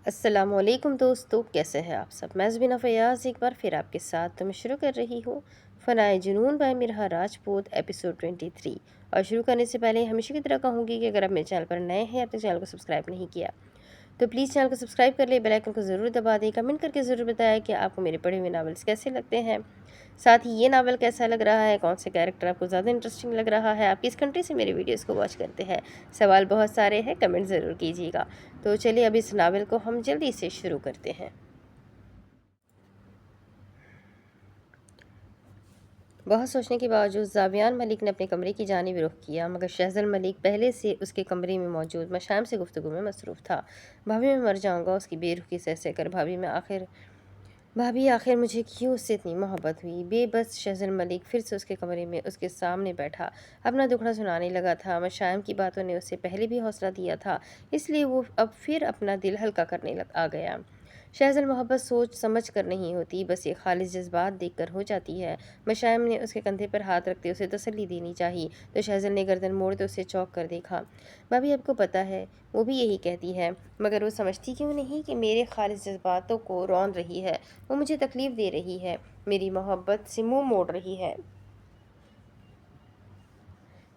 السلام علیکم دوستو، کیسے ہیں آپ سب؟ میں زبینہ فیاض ایک بار پھر آپ کے ساتھ میں شروع کر رہی ہوں فنائے جنون بائی مرحا راجپوت ایپیسوڈ 23۔ اور شروع کرنے سے پہلے ہمیشہ کی طرح کہوں گی کہ اگر آپ میرے چینل پر نئے ہیں، اپنے چینل کو سبسکرائب نہیں کیا تو پلیز چینل کو سبسکرائب کر لیں، بیل آئیکن کو ضرور دبا دیں، کمنٹ کر کے ضرور بتائیں کہ آپ کو میرے پڑھے ہوئے ناولس کیسے لگتے ہیں، ساتھ ہی یہ ناول کیسا لگ رہا ہے، کون سے کیریکٹر آپ کو زیادہ انٹرسٹنگ لگ رہا ہے، آپ کس کنٹری سے میرے ویڈیوز کو واچ کرتے ہیں۔ سوال بہت سارے ہیں، کمنٹ ضرور کیجیے گا۔ تو چلیے اب اس ناول کو ہم جلدی سے شروع کرتے ہیں۔ بہت سوچنے کے باوجود زاویان ملک نے اپنے کمرے کی جانب رخ کیا، مگر شہزل ملک پہلے سے اس کے کمرے میں موجود مشام سے گفتگو میں مصروف تھا۔ بھابھی میں مر جاؤں گا، اس کی بے رخی سہ کر بھابھی آخر مجھے کیوں اس سے اتنی محبت ہوئی؟ بے بس شہزل ملک پھر سے اس کے کمرے میں اس کے سامنے بیٹھا اپنا دکھڑا سنانے لگا تھا۔ مشام کی باتوں نے اسے پہلے بھی حوصلہ دیا تھا، اس لیے وہ اب پھر اپنا دل ہلکا کرنے آ گیا۔ شہزل محبت سوچ سمجھ کر نہیں ہوتی، بس یہ خالص جذبات دیکھ کر ہو جاتی ہے۔ مشائم نے اس کے کندھے پر ہاتھ رکھتے اسے تسلی دینی چاہی تو شہزل نے گردن موڑتے اسے چونک کر دیکھا۔ بھابھی آپ کو پتہ ہے، وہ بھی یہی کہتی ہے، مگر وہ سمجھتی کیوں نہیں کہ میرے خالص جذباتوں کو رون رہی ہے، وہ مجھے تکلیف دے رہی ہے، میری محبت سے منہ موڑ رہی ہے۔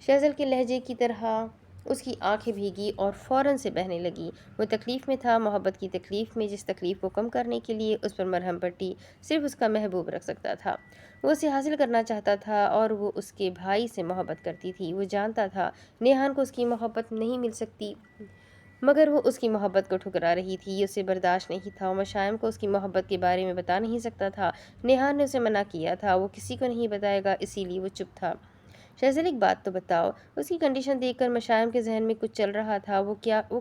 شہزل کے لہجے کی طرح اس کی آنکھیں بھیگی اور فوراً سے بہنے لگی۔ وہ تکلیف میں تھا، محبت کی تکلیف میں، جس تکلیف کو کم کرنے کے لیے اس پر مرہم پٹی صرف اس کا محبوب رکھ سکتا تھا۔ وہ اسے حاصل کرنا چاہتا تھا اور وہ اس کے بھائی سے محبت کرتی تھی۔ وہ جانتا تھا نیہان کو اس کی محبت نہیں مل سکتی، مگر وہ اس کی محبت کو ٹھکرا رہی تھی۔ یہ اسے برداشت نہیں تھا۔ وہ مشائم کو اس کی محبت کے بارے میں بتا نہیں سکتا تھا۔ نیہان نے اسے منع کیا تھا، وہ کسی کو نہیں بتائے گا، اسی لیے وہ چپ تھا۔ شہزل ایک بات تو بتاؤ۔ اس کی کنڈیشن دیکھ کر مشائم کے ذہن میں کچھ چل رہا تھا۔ وہ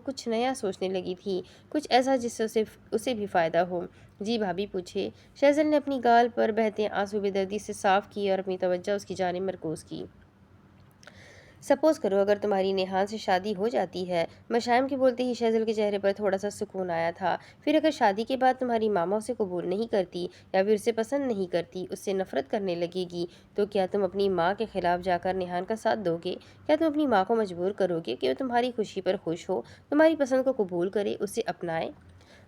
کچھ نیا سوچنے لگی تھی، کچھ ایسا جس سے اسے بھی فائدہ ہو۔ جی بھابھی پوچھے۔ شہزل نے اپنی گال پر بہتے آنسو بے دردی سے صاف کیے اور اپنی توجہ اس کی جانب مرکوز کی۔ سپوز کرو اگر تمہاری نیہان سے شادی ہو جاتی ہے۔ مشائم کے بولتے ہی شہزل کے چہرے پر تھوڑا سا سکون آیا تھا۔ پھر اگر شادی کے بعد تمہاری ماما اسے قبول نہیں کرتی یا پھر اسے پسند نہیں کرتی، اس سے نفرت کرنے لگے گی، تو کیا تم اپنی ماں کے خلاف جا کر نیہان کا ساتھ دو گے؟ کیا تم اپنی ماں کو مجبور کرو گے کہ وہ تمہاری خوشی پر خوش ہو، تمہاری پسند کو قبول کرے، اسے اپنائے؟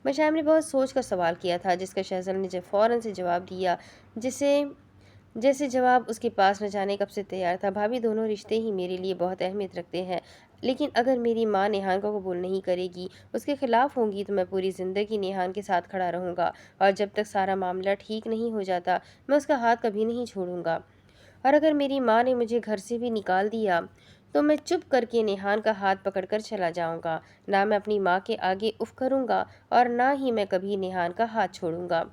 مشائم نے بہت سوچ کر سوال کیا تھا، جس کا شہزل نے فوراً سے جواب دیا، جیسے جواب اس کے پاس نہ جانے کب سے تیار تھا۔ بھابھی دونوں رشتے ہی میرے لیے بہت اہمیت رکھتے ہیں، لیکن اگر میری ماں نیہان کو قبول نہیں کرے گی، اس کے خلاف ہوں گی، تو میں پوری زندگی نیہان کے ساتھ کھڑا رہوں گا، اور جب تک سارا معاملہ ٹھیک نہیں ہو جاتا میں اس کا ہاتھ کبھی نہیں چھوڑوں گا۔ اور اگر میری ماں نے مجھے گھر سے بھی نکال دیا تو میں چپ کر کے نیہان کا ہاتھ پکڑ کر چلا جاؤں گا، نہ میں اپنی ماں کے آگے اف کروں گا اور نہ ہی میں کبھی نیہان کا ہاتھ چھوڑوں گا۔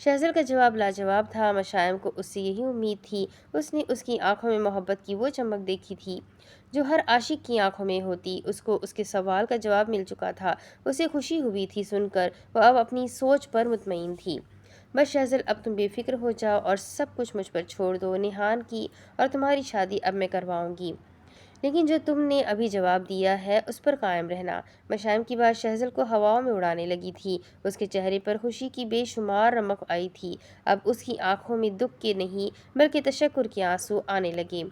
شہزل کا جواب لاجواب تھا۔ مشائم کو اس سے یہی امید تھی۔ اس نے اس کی آنکھوں میں محبت کی وہ چمک دیکھی تھی جو ہر عاشق کی آنکھوں میں ہوتی۔ اس کو اس کے سوال کا جواب مل چکا تھا۔ اسے خوشی ہوئی تھی سن کر، وہ اب اپنی سوچ پر مطمئن تھی۔ بس شہزل، اب تم بے فکر ہو جاؤ اور سب کچھ مجھ پر چھوڑ دو۔ نیہان کی اور تمہاری شادی اب میں کرواؤں گی، لیکن جو تم نے ابھی جواب دیا ہے اس پر قائم رہنا۔ مشائم کی بات شہزل کو ہواؤں میں اڑانے لگی تھی۔ اس کے چہرے پر خوشی کی بے شمار رمق آئی تھی۔ اب اس کی آنکھوں میں دکھ کے نہیں بلکہ تشکر کے آنسو آنے لگے۔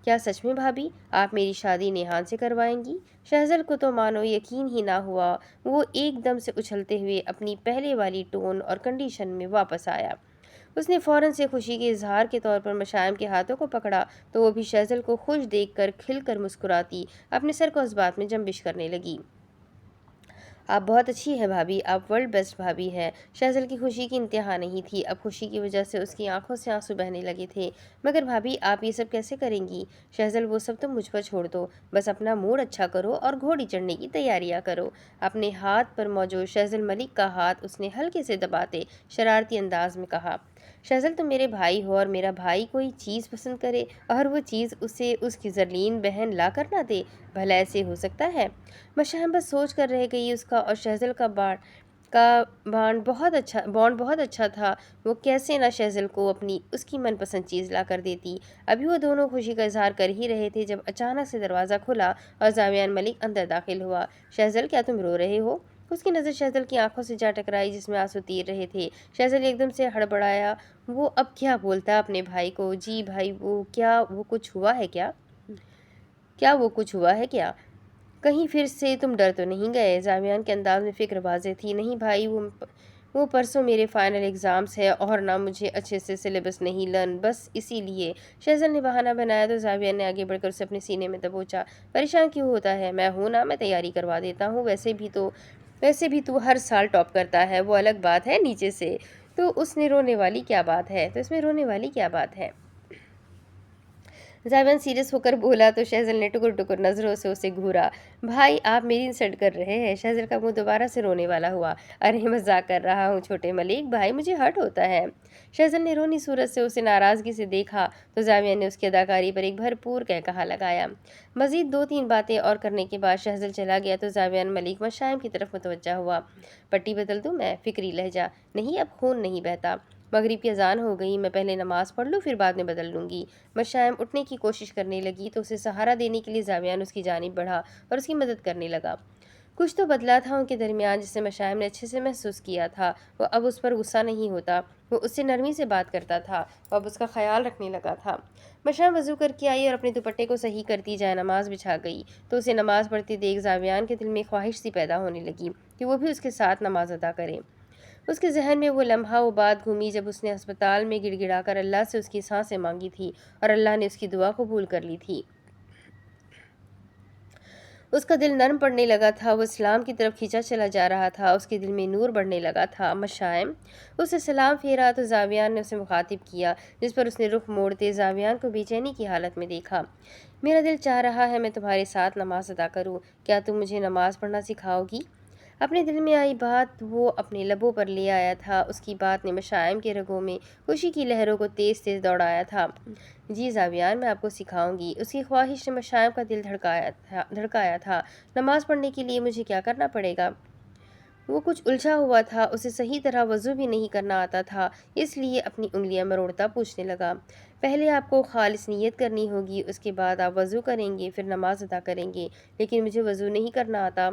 کیا سچ میں بھابھی آپ میری شادی نیہان سے کروائیں گی؟ شہزل کو تو مانو یقین ہی نہ ہوا۔ وہ ایک دم سے اچھلتے ہوئے اپنی پہلے والی ٹون اور کنڈیشن میں واپس آیا۔ اس نے فوراً سے خوشی کے اظہار کے طور پر مشائم کے ہاتھوں کو پکڑا تو وہ بھی شہزل کو خوش دیکھ کر کھل کر مسکراتی اپنے سر کو اس بات میں جنبش کرنے لگی۔ آپ بہت اچھی ہے بھابھی، آپ ورلڈ بیسٹ بھابھی ہیں۔ شہزل کی خوشی کی انتہا نہیں تھی۔ اب خوشی کی وجہ سے اس کی آنکھوں سے آنسو بہنے لگے تھے۔ مگر بھابھی آپ یہ سب کیسے کریں گی؟ شہزل، وہ سب تم مجھ پر چھوڑ دو، بس اپنا موڈ اچھا کرو اور گھوڑی چڑھنے کی تیاریاں کرو۔ اپنے ہاتھ پر موجود شہزل ملک کا ہاتھ اس نے ہلکے سے دباتے شرارتی انداز میں کہا، شہزل تم میرے بھائی ہو، اور میرا بھائی کوئی چیز پسند کرے اور وہ چیز اسے اس کی ذرلین بہن لا کر نہ دے، بھلا ایسے ہو سکتا ہے؟ مشائم بس سوچ کر رہ گئی۔ اس کا اور شہزل کا بانڈ بہت اچھا تھا۔ وہ کیسے نہ شہزل کو اس کی من پسند چیز لا کر دیتی۔ ابھی وہ دونوں خوشی کا اظہار کر ہی رہے تھے جب اچانک سے دروازہ کھلا اور زاویان ملک اندر داخل ہوا۔ شہزل، کیا تم رو رہے ہو؟ اس کی نظر شہزل کی آنکھوں سے جا ٹکرائی جس میں آنسو تیر رہے تھے۔ شہزل ایک دم سے ہڑبڑایا۔ وہ اب کیا بولتا اپنے بھائی کو؟ جی بھائی، وہ کچھ ہوا ہے کیا؟ کہیں پھر سے تم ڈر تو نہیں گئے؟ زاویان کے انداز میں فکر واضح تھی۔ نہیں بھائی، وہ پرسوں میرے فائنل ایگزامز ہے اور نہ مجھے اچھے سے سلیبس نہیں لرن، بس اسی لیے۔ شہزل نے بہانہ بنایا تو زاویان نے آگے بڑھ کر اسے اپنے سینے میں دبوچا۔ پریشان کیوں ہوتا ہے؟ میں ہوں نا، میں تیاری کروا دیتا ہوں۔ ویسے بھی تو ہر سال ٹاپ کرتا ہے، وہ الگ بات ہے نیچے سے۔ تو اس میں رونے والی کیا بات ہے؟ زاویان سیریس ہو کر بولا تو شہزل نے ٹکر ٹکر نظروں سے اسے گھورا۔ بھائی آپ میری انسلٹ کر رہے ہیں؟ شہزل کا منہ دوبارہ سے رونے والا ہوا۔ ارے مذاق کر رہا ہوں چھوٹے ملک بھائی، مجھے ہرٹ ہوتا ہے۔ شہزل نے رونی صورت سے اسے ناراضگی سے دیکھا تو زاویان نے اس کی اداکاری پر ایک بھرپور کہا لگایا۔ مزید 2-3 باتیں اور کرنے کے بعد شہزل چلا گیا تو زاویان ملک مشائم کی طرف متوجہ ہوا۔ پٹی بدل دوں میں؟ فکری لہجہ۔ نہیں، اب خون نہیں بہتا۔ مغرب کی اذان ہو گئی، میں پہلے نماز پڑھ لوں پھر بعد میں بدل لوں گی۔ مشائم اٹھنے کی کوشش کرنے لگی تو اسے سہارا دینے کے لیے زاویان اس کی جانب بڑھا اور اس کی مدد کرنے لگا۔ کچھ تو بدلا تھا ان کے درمیان جسے مشائم نے اچھے سے محسوس کیا تھا۔ وہ اب اس پر غصہ نہیں ہوتا، وہ اس سے نرمی سے بات کرتا تھا، وہ اب اس کا خیال رکھنے لگا تھا۔ مشائم وضو کر کے آئی اور اپنے دوپٹے کو صحیح کرتی جائے نماز بچھا گئی تو اسے نماز پڑھتی دیکھ زاویان کے دل میں خواہش سی پیدا ہونے لگی کہ وہ بھی اس کے ساتھ نماز ادا کرے۔ اس کے ذہن میں وہ لمحہ، وہ بات گھومی جب اس نے ہسپتال میں گڑ گڑا کر اللہ سے اس کی سانسیں مانگی تھی اور اللہ نے اس کی دعا قبول کر لی تھی۔ اس کا دل نرم پڑنے لگا تھا، وہ اسلام کی طرف کھینچا چلا جا رہا تھا، اس کے دل میں نور بڑھنے لگا تھا۔ مشائم اسے سلام پھیرا تو زاویان نے اسے مخاطب کیا، جس پر اس نے رخ موڑتے زاویان کو بے چینی کی حالت میں دیکھا۔ میرا دل چاہ رہا ہے میں تمہارے ساتھ نماز ادا کروں، کیا تم مجھے نماز پڑھنا سکھاؤ گی؟ اپنے دل میں آئی بات وہ اپنے لبوں پر لے آیا تھا۔ اس کی بات نے مشائم کے رگوں میں خوشی کی لہروں کو تیز تیز دوڑایا تھا۔ جی زاویان، میں آپ کو سکھاؤں گی۔ اس کی خواہش نے مشائم کا دل دھڑکایا تھا۔ نماز پڑھنے کے لیے مجھے کیا کرنا پڑے گا؟ وہ کچھ الجھا ہوا تھا، اسے صحیح طرح وضو بھی نہیں کرنا آتا تھا، اس لیے اپنی انگلیاں مروڑتا پوچھنے لگا۔ پہلے آپ کو خالص نیت کرنی ہوگی، اس کے بعد آپ وضو کریں گے، پھر نماز ادا کریں گے۔ لیکن مجھے وضو نہیں کرنا آتا۔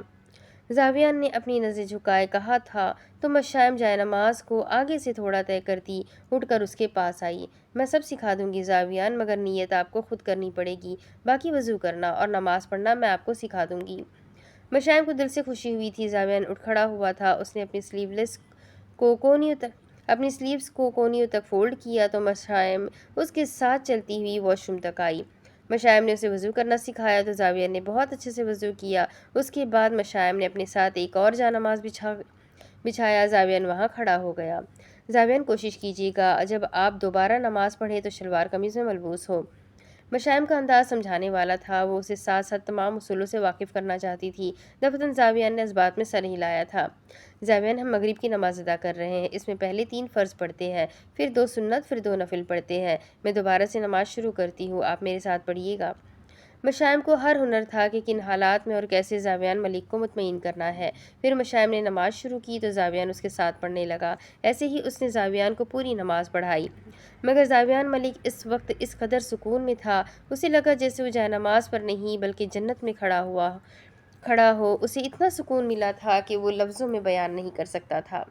زاویان نے اپنی نظریں جھکائے کہا تھا تو مشائم جائے نماز کو آگے سے تھوڑا طے کرتی اٹھ کر اس کے پاس آئی۔ میں سب سکھا دوں گی زاویان، مگر نیت آپ کو خود کرنی پڑے گی، باقی وضو کرنا اور نماز پڑھنا میں آپ کو سکھا دوں گی۔ مشائم کو دل سے خوشی ہوئی تھی۔ زاویان اٹھ کھڑا ہوا تھا، اس نے اپنی سلیوز کو کونیوں تک فولڈ کیا تو مشائم اس کے ساتھ چلتی ہوئی واش روم تک آئی۔ مشائم نے اسے وضو کرنا سکھایا تو زاویان نے بہت اچھے سے وضو کیا۔ اس کے بعد مشائم نے اپنے ساتھ ایک اور جا نماز بچھایا۔ زاویان وہاں کھڑا ہو گیا۔ زاویان کوشش کیجیے گا جب آپ دوبارہ نماز پڑھیں تو شلوار قمیض میں ملبوس ہو۔ مشائم کا انداز سمجھانے والا تھا، وہ اسے ساتھ ساتھ تمام اصولوں سے واقف کرنا چاہتی تھی۔ دفتن زاویان نے اس بات میں سر ہلایا تھا۔ زاویان، ہم مغرب کی نماز ادا کر رہے ہیں، اس میں پہلے 3 فرض پڑھتے ہیں، پھر 2 سنت، پھر 2 نفل پڑھتے ہیں۔ میں دوبارہ سے نماز شروع کرتی ہوں، آپ میرے ساتھ پڑھیے گا۔ مشائم کو ہر ہنر تھا کہ کن حالات میں اور کیسے زاویان ملک کو مطمئن کرنا ہے۔ پھر مشائم نے نماز شروع کی تو زاویان اس کے ساتھ پڑھنے لگا۔ ایسے ہی اس نے زاویان کو پوری نماز پڑھائی، مگر زاویان ملک اس وقت اس قدر سکون میں تھا، اسے لگا جیسے وہ جائے نماز پر نہیں بلکہ جنت میں کھڑا ہو۔ اسے اتنا سکون ملا تھا کہ وہ لفظوں میں بیان نہیں کر سکتا تھا۔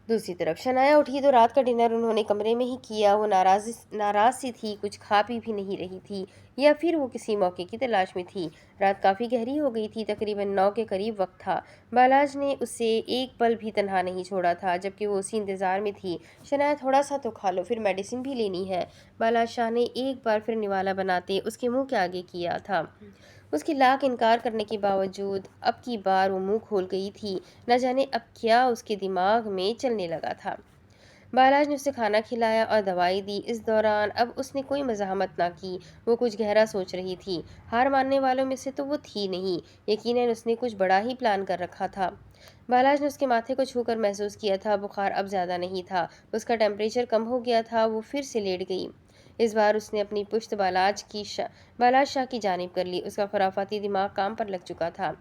دوسری طرف شنایا اٹھی تو رات کا ڈنر انہوں نے کمرے میں ہی کیا۔ وہ ناراض سی تھی، کچھ کھا پی بھی نہیں رہی تھی، یا پھر وہ کسی موقع کی تلاش میں تھی۔ رات کافی گہری ہو گئی تھی، تقریباً 9 کے قریب وقت تھا۔ بالاج نے اسے ایک پل بھی تنہا نہیں چھوڑا تھا، جبکہ وہ اسی انتظار میں تھی۔ شنایا، تھوڑا سا تو کھا لو، پھر میڈیسن بھی لینی ہے۔ بالاج شاہ نے ایک بار پھر نوالا بناتے اس کے منہ کے آگے کیا تھا۔ اس کی لاکھ انکار کرنے کے باوجود اب کی بار وہ منہ کھول گئی تھی۔ نہ جانے اب کیا اس کے دماغ میں چلنے لگا تھا۔ بالاج نے اسے کھانا کھلایا اور دوائی دی۔ اس دوران اب اس نے کوئی مزاحمت نہ کی، وہ کچھ گہرا سوچ رہی تھی۔ ہار ماننے والوں میں سے تو وہ تھی نہیں، یقیناً اس نے کچھ بڑا ہی پلان کر رکھا تھا۔ بالاج نے اس کے ماتھے کو چھو کر محسوس کیا تھا، بخار اب زیادہ نہیں تھا، اس کا ٹیمپریچر کم ہو گیا تھا۔ وہ پھر سے لیٹ گئی۔ اس بار اس نے اپنی پشت بالاج شاہ کی جانب کر لی، اس کا خرافاتی دماغ کام پر لگ چکا تھا۔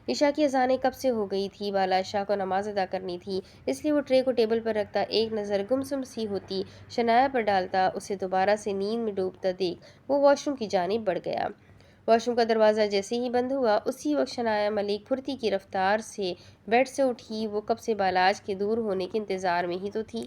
عشاء کی اذانیں کب سے ہو گئی تھی، بالاج شاہ کو نماز ادا کرنی تھی، اس لیے وہ ٹرے کو ٹیبل پر رکھتا، ایک نظر گمسم سی ہوتی شنایا پر ڈالتا، اسے دوبارہ سے نیند میں ڈوبتا دیکھ وہ واش روم کی جانب بڑھ گیا۔ واش روم کا دروازہ جیسے ہی بند ہوا، اسی وقت شنایا ملک پھرتی کی رفتار سے بیڈ سے اٹھی۔ وہ کب سے بالاج کے دور ہونے کے انتظار میں ہی تو تھی۔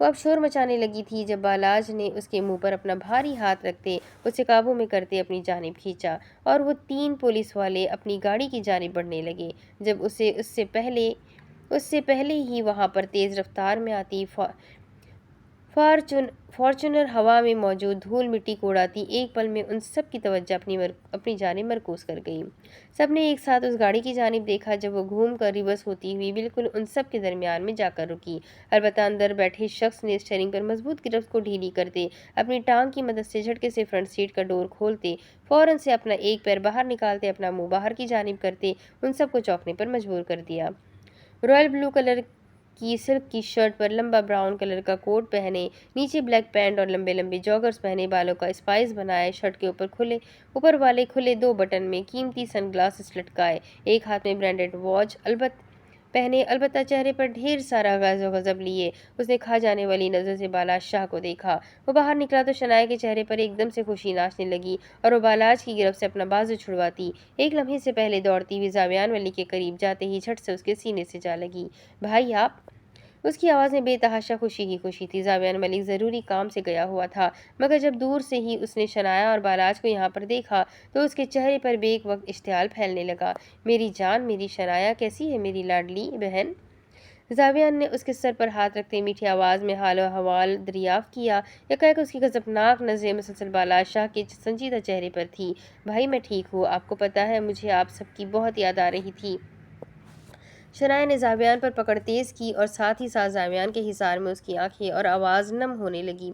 وہ اب شور مچانے لگی تھی جب بالاج نے اس کے منہ پر اپنا بھاری ہاتھ رکھتے اسے قابو میں کرتے اپنی جانب کھینچا اور وہ 3 پولیس والے اپنی گاڑی کی جانب بڑھنے لگے جب اس سے پہلے ہی وہاں پر تیز رفتار میں آتی فارچونر ہوا میں موجود دھول مٹی کو اڑاتی ایک پل میں ان سب کی توجہ اپنی جانب مرکوز کر گئی۔ سب نے ایک ساتھ اس گاڑی کی جانب دیکھا جب وہ گھوم کر ریورس ہوتی ہوئی بالکل ان سب کے درمیان میں جا کر رکی۔ البتہ اندر بیٹھے شخص نے اسٹیئرنگ پر مضبوط گرفت کو ڈھیلی کرتے اپنی ٹانگ کی مدد سے جھٹکے سے فرنٹ سیٹ کا ڈور کھولتے فوراً سے اپنا ایک پیر باہر نکالتے اپنا منہ باہر کی جانب کرتے ان سب کو چونکنے پر مجبور کر دیا۔ رائل بلو کلر کی سلک کی شرٹ پر لمبا براؤن کلر کا کوٹ پہنے، نیچے بلیک پینٹ اور لمبے لمبے جاگرز پہنے، بالوں کا اسپائس بنائے، شرٹ کے اوپر والے کھلے 2 بٹن میں قیمتی سن گلاسز لٹکائے، ایک ہاتھ میں برانڈڈ واچ پہنے، البتہ چہرے پر ڈھیر سارا غض و غضب لیے، اس نے کھا جانے والی نظر سے بالاج شاہ کو دیکھا۔ وہ باہر نکلا تو شنایا کے چہرے پر ایک دم سے خوشی ناچنے لگی اور وہ بالاج کی گرفت سے اپنا بازو چھڑواتی ایک لمحے سے پہلے دوڑتی ہوئی زاویان ملک کے قریب جاتے ہی جھٹ سے اس کے سینے سے جا لگی۔ بھائی آپ؟ اس کی آواز میں بے تحاشا خوشی ہی خوشی تھی۔ زاویان ملک ضروری کام سے گیا ہوا تھا، مگر جب دور سے ہی اس نے شنایا اور بالاج کو یہاں پر دیکھا تو اس کے چہرے پر بیک وقت اشتعال پھیلنے لگا۔ میری جان، میری شنایا کیسی ہے میری لاڈلی بہن؟ زاویان نے اس کے سر پر ہاتھ رکھتے میٹھی آواز میں حال و احوال دریافت کیا۔ یکایک اس کی غضبناک نظریں مسلسل بالاج شاہ کے سنجیدہ چہرے پر تھی۔ بھائی میں ٹھیک ہوں، آپ کو پتہ ہے مجھے آپ سب کی بہت یاد آ رہی تھی۔ شنایا نے زاویان پر پکڑ تیز کی اور ساتھ ہی ساتھ زاویان کے حصار میں اس کی آنکھیں اور آواز نم ہونے لگی۔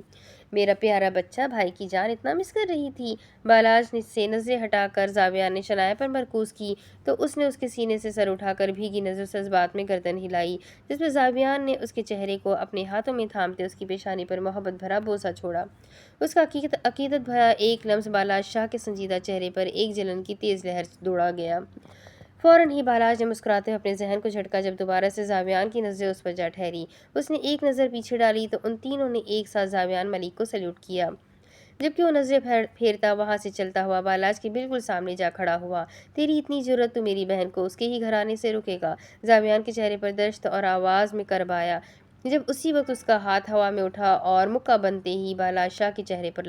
میرا پیارا بچہ، بھائی کی جان اتنا مس کر رہی تھی؟ بالاج سے نظریں ہٹا کر زاویان نے شنایا پر مرکوز کی تو اس نے اس کے سینے سے سر اٹھا کر بھیگی نظر سے اس بات میں گردن ہلائی جس میں زاویان نے اس کے چہرے کو اپنے ہاتھوں میں تھامتے اس کی پیشانی پر محبت بھرا بوسہ چھوڑا۔ اس کا عقیدت بھرا ایک لمس بالاج شاہ کے سنجیدہ چہرے پر ایک جلن کی تیز لہر دوڑا گیا۔ فوراً ہی بالاج نے مسکراتے ہوئے اپنے ذہن کو جھٹکا جب دوبارہ سے زاویان کی نظریں اس پر جا ٹھہری۔ اس نے ایک نظر پیچھے ڈالی تو ان تینوں نے ایک ساتھ زاویان ملک کو سلیوٹ کیا۔ جبکہ وہ نظریں پھیرتا وہاں سے چلتا ہوا بالاج کے بالکل سامنے جا کھڑا ہوا۔ تیری اتنی جرأت تو میری بہن کو اس کے ہی گھرانے سے روکے گا؟ زاویان کے چہرے پر دشت اور آواز میں کرب آیا جب اسی وقت اس کا ہاتھ ہوا میں اٹھا اور مکہ بنتے ہی بالاج شاہ کے چہرے پر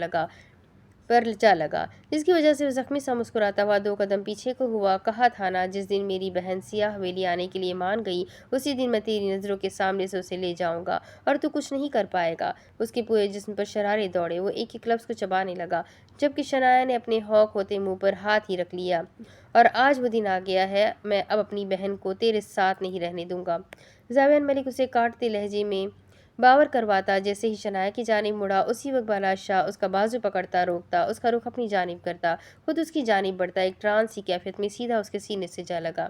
جا لگا، جس کی وجہ سے وہ زخمی سا مسکراتا ہوا 2 قدم پیچھے کو ہوا۔ کہا تھا نا، جس دن میری بہن سیاہ حویلی آنے کے لیے مان گئی اسی دن میں تیری نظروں کے سامنے سے اسے لے جاؤں گا اور تو کچھ نہیں کر پائے گا۔ اس کے پورے جسم پر شرارے دوڑے، وہ ایک ایک لفظ کو چبانے لگا جبکہ شنایا نے اپنے ہوک ہوتے منہ پر ہاتھ ہی رکھ لیا۔ اور آج وہ دن آ گیا ہے، میں اب اپنی بہن کو تیرے ساتھ نہیں رہنے دوں گا۔ زاویان ملک اسے کاٹتے لہجے میں باور کرواتا جیسے ہی شنایا کی جانب مڑا اسی وقت بالاج شاہ اس کا بازو پکڑتا روکتا، اس کا رخ اپنی جانب کرتا، خود اس کی جانب بڑھتا، ایک ٹرانس سی کیفیت میں سیدھا اس کے سینے سے جا لگا۔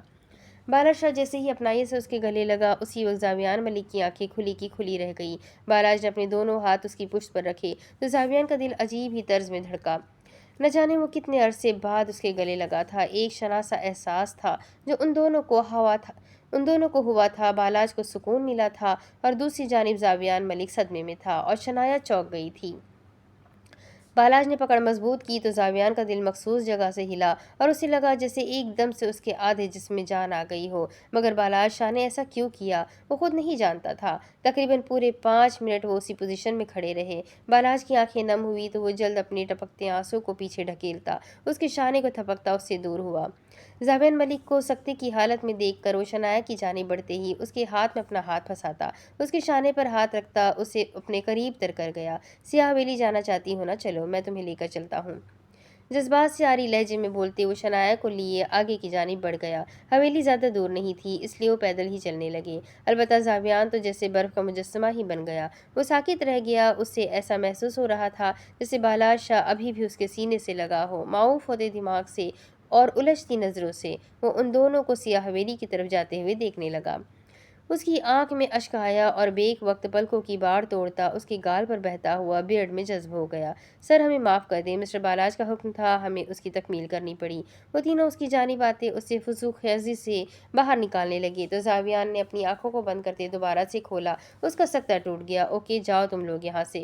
بالاج شاہ جیسے ہی اپنائیے سے اس کے گلے لگا اسی وقت زاویان ملک کی آنکھیں کھلی کی کھلی رہ گئی۔ بالاج نے اپنے دونوں ہاتھ اس کی پشت پر رکھے تو زاویان کا دل عجیب ہی طرز میں دھڑکا۔ نہ جانے وہ کتنے عرصے بعد اس کے گلے لگا تھا۔ ایک شناسا احساس تھا جو ان دونوں کو ہوا تھا۔ بالاج کو سکون ملا تھا اور دوسری جانب زاویان ملک صدمے میں تھا اور شنایا چونک گئی تھی۔ بالاج نے پکڑ مضبوط کی تو زاویان کا دل مخصوص جگہ سے ہلا اور اسے لگا جیسے ایک دم سے اس کے آدھے جسم میں جان آ گئی ہو، مگر بالاج شاہ نے ایسا کیوں کیا وہ خود نہیں جانتا تھا۔ تقریباً پورے 5 منٹ وہ اسی پوزیشن میں کھڑے رہے۔ بالاج کی آنکھیں نم ہوئی تو وہ جلد اپنے ٹپکتے آنسوں کو پیچھے ڈھکیلتا، اس کے شانے کو تھپکتا اس سے دور ہوا۔ زاویان ملک کو سکتے کی حالت میں دیکھ کر وہ شنایا کی جانب بڑھتے ہی اس کے ہاتھ میں اپنا ہاتھ پھنساتا، اس کے شانے پر ہاتھ رکھتا اسے اپنے قریب تر کر گیا۔ سیاہ حویلی جانا چاہتی ہو نا؟ چلو میں تمہیں لے کر چلتا ہوں۔ جذبات سے عاری لہجے میں بولتے وہ شنایا کو لیے آگے کی جانب بڑھ گیا۔ حویلی زیادہ دور نہیں تھی اس لیے وہ پیدل ہی چلنے لگے، البتہ زاویان تو جیسے برف کا مجسمہ ہی بن گیا، وہ ساکت رہ گیا۔ اس سے ایسا محسوس ہو رہا تھا جیسے بالاج شاہ ابھی بھی اس کے سینے سے لگا ہو۔ معاوف ہوتے دماغ سے اور الجھتی نظروں سے وہ ان دونوں کو سیاہ حویلی کی طرف جاتے ہوئے دیکھنے لگا۔ اس کی آنکھ میں اشک آیا اور بیک وقت پلکوں کی باڑ توڑتا اس کے گال پر بہتا ہوا بیئرڈ میں جذب ہو گیا۔ سر ہمیں معاف کر دیں، مسٹر بالاج کا حکم تھا، ہمیں اس کی تکمیل کرنی پڑی۔ وہ تینوں اس کی جانب آتے اسے فضول خیزی سے باہر نکالنے لگے تو زاویان نے اپنی آنکھوں کو بند کرتے دوبارہ سے کھولا، اس کا سکتہ ٹوٹ گیا۔ اوکے جاؤ تم لوگ یہاں سے۔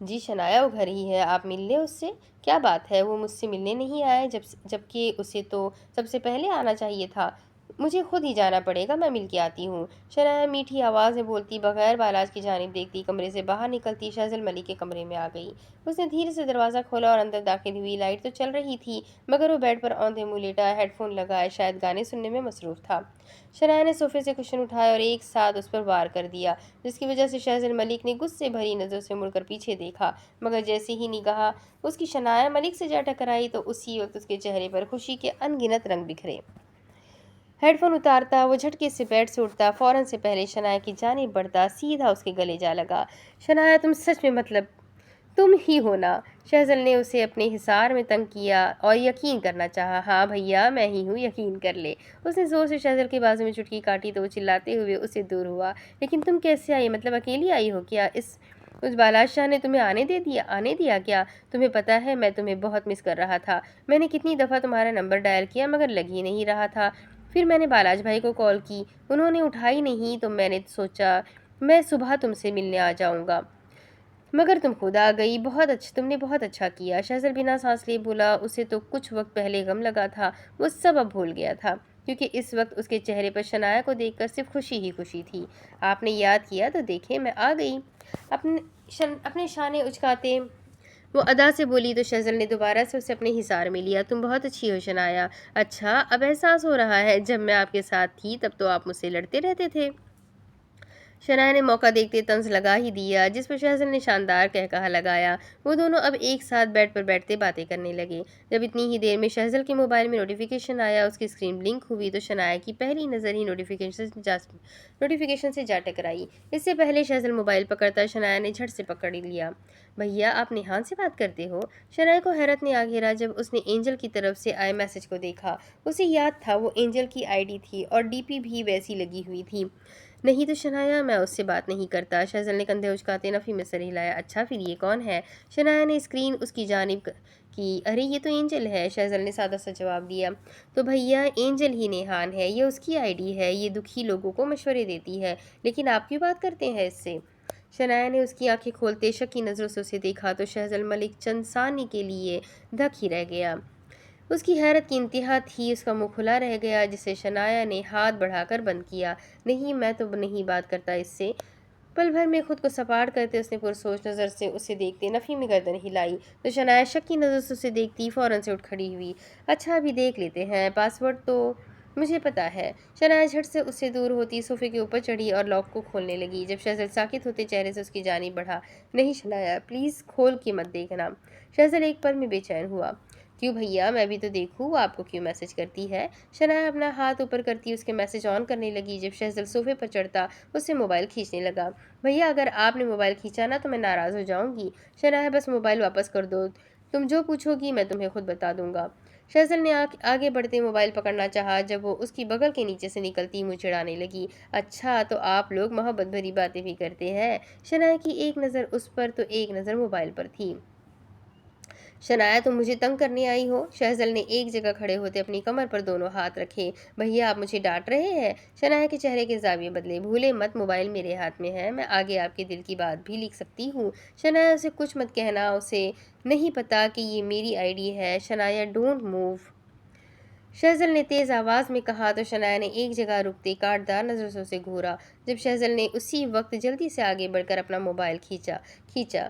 جی شنایا وہ گھر ہی ہے، آپ مل لیں اس سے۔ کیا بات ہے، وہ مجھ سے ملنے نہیں آئے جبکہ اسے تو سب سے پہلے آنا چاہیے تھا۔ مجھے خود ہی جانا پڑے گا، میں مل کے آتی ہوں۔ شنایا میٹھی آواز میں بولتی بغیر بالاج کی جانب دیکھتی کمرے سے باہر نکلتی شہزل ملک کے کمرے میں آ گئی۔ اس نے دھیرے سے دروازہ کھولا اور اندر داخل ہوئی۔ لائٹ تو چل رہی تھی مگر وہ بیڈ پر اوندھے منہ لیٹا ہیڈ فون لگائے شاید گانے سننے میں مصروف تھا۔ شنایا نے صوفے سے کشن اٹھایا اور ایک ساتھ اس پر وار کر دیا، جس کی وجہ سے شہزل ملک نے غصے بھری نظر سے مڑ کر پیچھے دیکھا، مگر جیسے ہی نگاہ اس کی شنایا ملک سے جا ٹکرائی تو اسی وقت اس کے چہرے پر خوشی کے ان گنت رنگ بکھرے۔ ہیڈ فون اتارتا وہ جھٹکے سے بیڈ سے اٹھتا، فوراً سے پہلے شنایا کی جانب بڑھتا، سیدھا اس کے گلے جا لگا۔ شنایا تم سچ میں مطلب تم ہی ہو نا؟ شہزل نے اسے اپنے حصار میں تنگ کیا اور یقین کرنا چاہا۔ ہاں بھیا میں ہی ہوں، یقین کر لے۔ اس نے زور سے شہزل کے بازو میں چٹکی کاٹی تو وہ چلاتے ہوئے اس سے دور ہوا۔ لیکن تم کیسے آئی؟ مطلب اکیلی آئی ہو کیا؟ اس بالاج شاہ نے تمہیں آنے دیا کیا؟ تمہیں پتہ ہے میں تمہیں بہت مس کر رہا تھا۔ میں نے کتنی دفعہ تمہارا نمبر ڈائل کیا مگر لگ ہی نہیں رہا تھا۔ پھر میں نے بالاج بھائی کو کال کی، انہوں نے اٹھائی نہیں تو میں نے سوچا میں صبح تم سے ملنے آ جاؤں گا، مگر تم خود آ گئی۔ تم نے بہت اچھا کیا۔ شہزل بنا سانس لیے بولا۔ اسے تو کچھ وقت پہلے غم لگا تھا، وہ سب اب بھول گیا تھا، کیونکہ اس وقت اس کے چہرے پر شنایا کو دیکھ کر صرف خوشی ہی خوشی تھی۔ آپ نے یاد کیا تو دیکھیں میں آ گئی، اپنے شانے اچکاتے وہ ادا سے بولی تو شہزل نے دوبارہ سے اسے اپنے حصار میں لیا۔ تم بہت اچھی ہو شنایا۔ اچھا اب احساس ہو رہا ہے، جب میں آپ کے ساتھ تھی تب تو آپ مجھ سے لڑتے رہتے تھے۔ شنایا نے موقع دیکھتے طنز لگا ہی دیا، جس پر شہزل نے شاندار قہقہہ لگایا۔ وہ دونوں اب ایک ساتھ بیڈ پر بیٹھتے باتیں کرنے لگے۔ جب اتنی ہی دیر میں شہزل کے موبائل میں نوٹیفیکیشن آیا، اس کی اسکرین بلنک ہوئی تو شنایا کی پہلی نظر ہی نوٹیفیکیشن سے جا ٹکرائی۔ اس سے پہلے شہزل موبائل پکڑتا شنایا نے جھٹ سے پکڑ لیا۔ بھیا آپ نیہان سے بات کرتے ہو؟ شنایا کو حیرت نے آ گھیرا جب اس نے اینجل کی طرف سے آئے میسج کو دیکھا۔ اسے یاد تھا وہ اینجل کی آئی ڈی تھی اور ڈی پی بھی ویسی لگی ہوئی تھی۔ نہیں تو شنایا میں اس سے بات نہیں کرتا۔ شہزل نے کندھے اچکاتے نفی میں سر ہلایا۔ اچھا پھر یہ کون ہے؟ شنایا نے اسکرین اس کی جانب کی۔ ارے یہ تو اینجل ہے، شہزل نے سادہ سا جواب دیا۔ تو بھیا اینجل ہی نیہان ہے، یہ اس کی آئی ڈی ہے، یہ دکھی لوگوں کو مشورے دیتی ہے، لیکن آپ کیوں بات کرتے ہیں اس سے؟ شنایا نے اس کی آنکھیں کھولتے شکی نظروں سے اسے دیکھا تو شہزل ملک چند ثانیے کے لیے دھک ہی رہ گیا۔ اس کی حیرت کی انتہا تھی، اس کا منہ کھلا رہ گیا، جسے شنایا نے ہاتھ بڑھا کر بند کیا۔ نہیں میں تو نہیں بات کرتا اس سے۔ پل بھر میں خود کو سپاٹ کرتے اس نے پرسوچ نظر سے اسے دیکھتے نفی میں گردن ہلائی تو شنایا شکی نظر سے اسے دیکھتی فوراً سے اٹھ کھڑی ہوئی۔ اچھا ابھی دیکھ لیتے ہیں، پاس ورڈ تو مجھے پتا ہے۔ شنایا جھٹ سے اس سے دور ہوتی صوفے کے اوپر چڑھی اور لاک کو کھولنے لگی۔ جب شہزل ساکت ہوتے چہرے سے اس کی جانب بڑھا، نہیں شنایا پلیز کھول کے مت دیکھنا۔ شہزل ایک پل میں بے چین ہوا۔ کیوں بھیا میں بھی تو دیکھوں وہ آپ کو کیوں میسج کرتی ہے؟ شنایا اپنا ہاتھ اوپر کرتی اس کے میسج آن کرنے لگی۔ جب شہزل صوفے پر چڑھتا اس سے موبائل کھینچنے لگا۔ بھیا اگر آپ نے موبائل کھینچا نا تو میں ناراض ہو جاؤں گی۔ شنایا بس موبائل واپس کر دو، تم جو پوچھو گی میں تمہیں خود بتا دوں گا۔ شہزل نے آگے بڑھتے موبائل پکڑنا چاہا جب وہ اس کی بغل کے نیچے سے نکلتی منہ چڑھانے لگی۔ اچھا تو آپ لوگ محبت بھری باتیں بھی کرتے ہیں؟ شنایا کی ایک نظر اس پر تو ایک نظر موبائل پر تھی۔ شنایا تم مجھے تنگ کرنے آئی ہو؟ شہزل نے ایک جگہ کھڑے ہوتے اپنی کمر پر دونوں ہاتھ رکھے۔ بھیا آپ مجھے ڈانٹ رہے ہیں؟ شنایا کے چہرے کے زاویے بدلے۔ بھولے مت موبائل میرے ہاتھ میں ہے، میں آگے آپ کے دل کی بات بھی لکھ سکتی ہوں۔ شنایا اسے کچھ مت کہنا، اسے نہیں پتا کہ یہ میری آئی ڈی ہے۔ شنایا ڈونٹ موو، شہزل نے تیز آواز میں کہا تو شنایا نے ایک جگہ رکتے کاٹدار نظروں سے اسے گھورا۔ جب شہزل نے اسی وقت جلدی سے آگے بڑھ کر اپنا موبائل کھینچا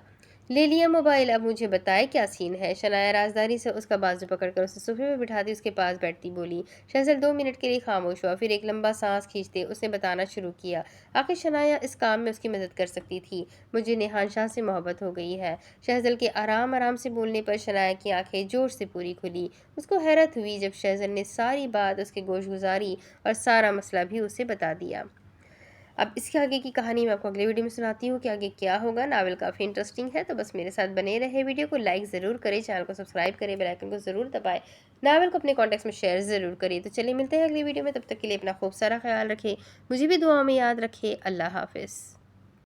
لے لیا موبائل، اب مجھے بتائے کیا سین ہے؟ شنایا رازداری سے اس کا بازو پکڑ کر اسے صوفے پہ بٹھاتی اس کے پاس بیٹھتی بولی۔ شہزل 2 منٹ کے لیے خاموش ہوا، پھر ایک لمبا سانس کھینچتے اس نے بتانا شروع کیا۔ آخر شنایا اس کام میں اس کی مدد کر سکتی تھی۔ مجھے نیہان شاہ سے محبت ہو گئی ہے۔ شہزل کے آرام سے بولنے پر شنایا کی آنکھیں جوش سے پوری کھلی۔ اس کو حیرت ہوئی جب شہزل نے ساری بات اس کے گوش گزاری اور سارا مسئلہ بھی اسے بتا دیا۔ اب اس کے آگے کی کہانی میں آپ کو اگلے ویڈیو میں سناتی ہوں کہ آگے کیا ہوگا۔ ناول کافی انٹرسٹنگ ہے تو بس میرے ساتھ بنے رہے، ویڈیو کو لائک ضرور کریں، چینل کو سبسکرائب کریں، بیل آئیکن کو ضرور دبائیں، ناول کو اپنے کانٹیکٹس میں شیئر ضرور کریں۔ تو چلیے ملتے ہیں اگلی ویڈیو میں، تب تک کے لیے اپنا خوب سارا خیال رکھیں، مجھے بھی دعاؤں میں یاد رکھیں۔ اللہ حافظ۔